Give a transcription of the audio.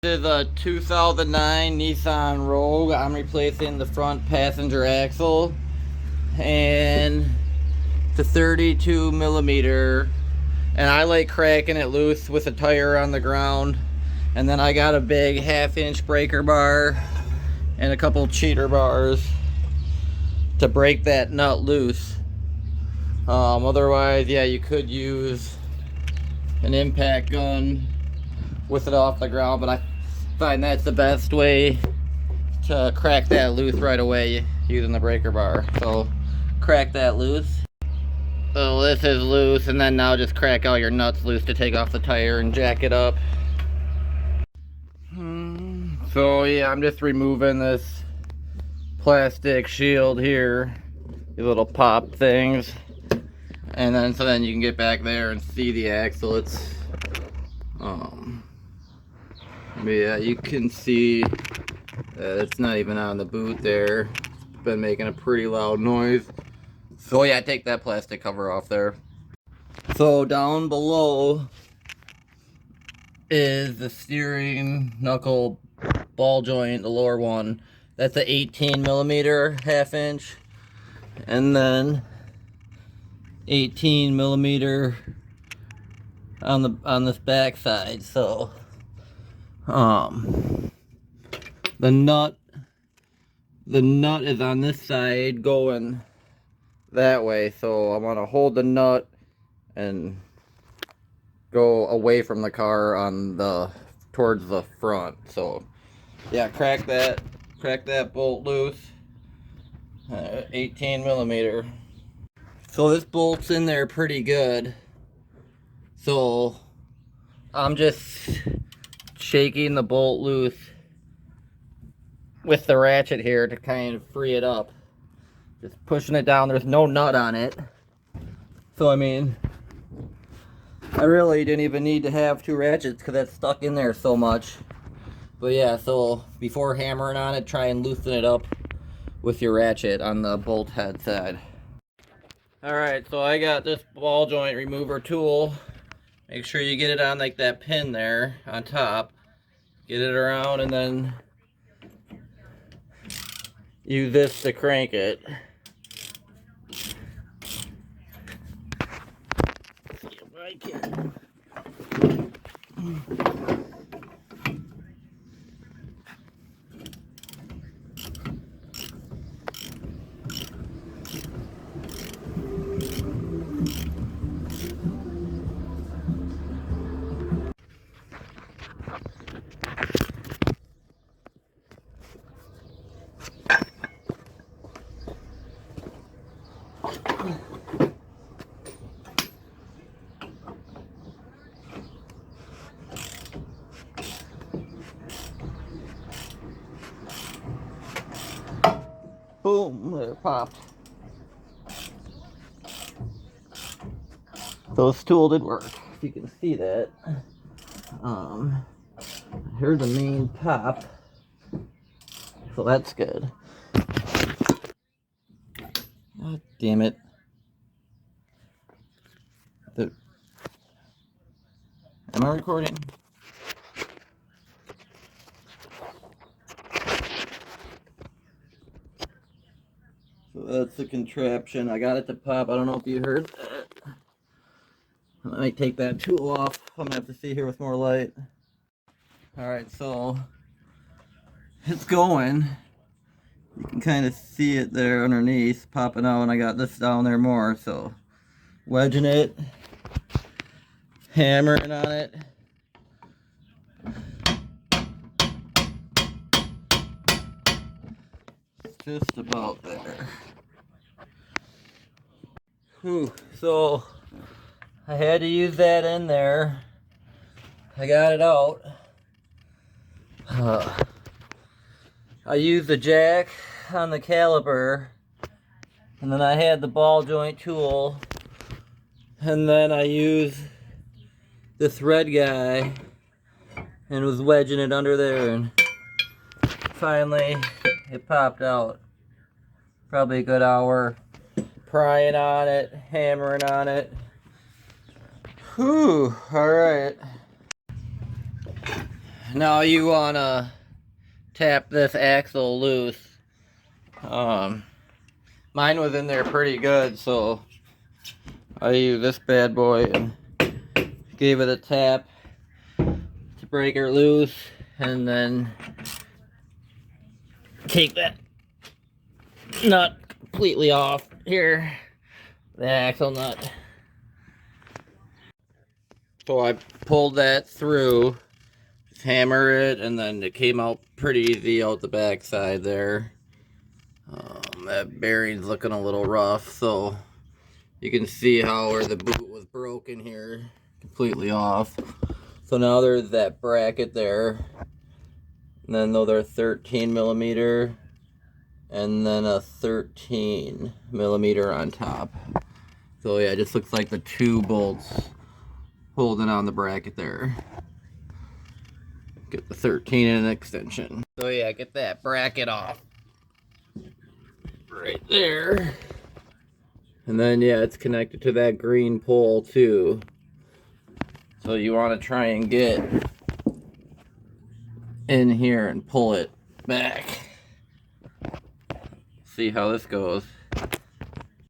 This is a 2009 Nissan Rogue. I'm replacing the front passenger axle, and it's a 32 millimeter, and I like cracking it loose with a tire on the ground. And then I got a big 1/2-inch breaker bar and a couple cheater bars to break that nut loose. Otherwise, yeah, you could use an impact gun with it off the ground, but I find that's the best way to crack that loose right away, using the breaker bar. So crack that loose. So this is loose, and then now just crack all your nuts loose to take off the tire and jack it up. So yeah, I'm just removing this plastic shield here, these little pop things, and then so then you can get back there and see the axle. It's but yeah, you can see that it's not even on the boot there. It's been making a pretty loud noise. So yeah, take that plastic cover off there. So down below is the steering knuckle ball joint, the lower one. That's a 18 millimeter 1/2-inch, and then 18 millimeter on this back side. So the nut is on this side going that way, so I'm gonna hold the nut and go away from the car on the towards the front. So yeah, crack that bolt loose. 18 millimeter. So this bolt's in there pretty good, so I'm just shaking the bolt loose with the ratchet here to kind of free it up. Just pushing it down. There's no nut on it, so I mean, I really didn't even need to have two ratchets because that's stuck in there so much. But yeah, so before hammering on it, try and loosen it up with your ratchet on the bolt head side. Alright, so I got this ball joint remover tool. Make sure you get it on like that pin there on top. Get it around, and then use this to crank it. See if I can. Boom, there it popped. So this tool did work, if you can see that. Here's the main pop, so that's good. God damn it. Am I recording? So that's the contraption. I got it to pop. I don't know if you heard that. I might take that tool off. I'm gonna have to see here with more light. Alright, so it's going. You can kind of see it there underneath popping out, and I got this down there more. So wedging it, hammering on it. It's just about there. Whew, so I had to use that in there. I got it out. I used the jack on the caliper, and then I had the ball joint tool, and then I used the thread guy and was wedging it under there, and finally it popped out. Probably a good hour prying on it, hammering on it. Whew, alright. now you wanna tap this axle loose. Mine was in there pretty good, so I used this bad boy and gave it a tap to break her loose, and then take that nut completely off here, the axle nut. So I pulled that through, just hammer it, and then it came out pretty easy out the back side there. That bearing's looking a little rough, so you can see how where the boot was broken here, completely off. So now there's that bracket there, and then another 13 millimeter, and then a 13 millimeter on top. So yeah, it just looks like the two bolts holding on the bracket there. Get the 13 in an extension. So yeah, get that bracket off. Right there. And then yeah, it's connected to that green pole too. So you want to try and get in here and pull it back. See how this goes.